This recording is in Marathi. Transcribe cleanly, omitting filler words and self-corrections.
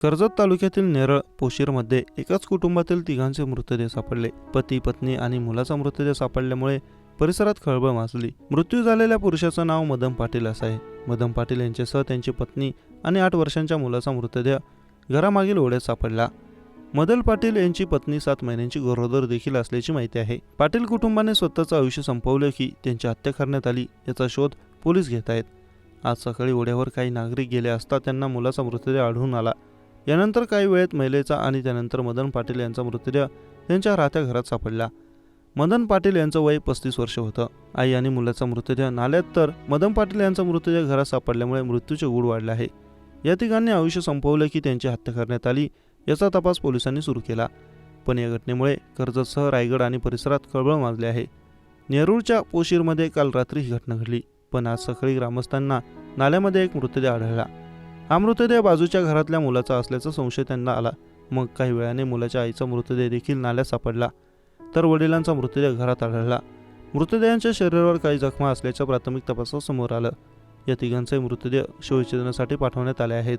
कर्जत तालुक्यातील नेरळ पोशीरमध्ये एकाच कुटुंबातील तिघांचे मृतदेह सापडले. पती, पत्नी आणि मुलाचा मृतदेह सापडल्यामुळे परिसरात खळबळ माजली. मृत्यू झालेल्या पुरुषाचं नाव मदन पाटील असं आहे. मदन पाटील यांच्यासह त्यांची पत्नी आणि 8 वर्षांच्या मुलाचा मृतदेह घरामागील ओढ्यात सापडला. मदन पाटील यांची पत्नी 7 महिन्यांची गरोदर देखील असल्याची माहिती आहे. पाटील कुटुंबाने स्वतःचं आयुष्य संपवलं की त्यांची हत्या करण्यात आली याचा शोध पोलीस घेत आहेत. आज सकाळी ओढ्यावर काही नागरिक गेले असता त्यांना मुलाचा मृतदेह आढळून आला. यानंतर काही वेळेत महिलेचा आणि त्यानंतर मदन पाटील यांचा मृतदेह त्यांच्या राहत्या घरात सापडला. मदन पाटील यांचं वय 35 वर्ष होतं. आई आणि मुलाचा मृतदेह नाल्यात तर मदन पाटील यांचा मृतदेह घरात सापडल्यामुळे मृत्यूचे गूढ वाढले आहे. या तिघांनी आयुष्य संपवलं की त्यांची हत्या करण्यात आली याचा तपास पोलिसांनी सुरू केला. पण या घटनेमुळे कर्जतसह रायगड आणि परिसरात खळबळ माजली आहे. नेरूळच्या पोशीरमध्ये काल रात्री ही घटना घडली, पण आज सकाळी ग्रामस्थांना नाल्यामध्ये एक मृतदेह आढळला. हा मृतदेह बाजूच्या घरातल्या मुलाचा असल्याचा संशय त्यांना आला. मग काही वेळाने मुलाच्या आईचा मृतदेह देखील नाल्यात सापडला, तर वडिलांचा मृतदेह घरात आढळला. मृतदेहांच्या शरीरावर काही जखमा असल्याच्या प्राथमिक तपासात समोर आलं. या तिघांचे मृतदेह शवविच्छेदनासाठी पाठवण्यात आले आहेत.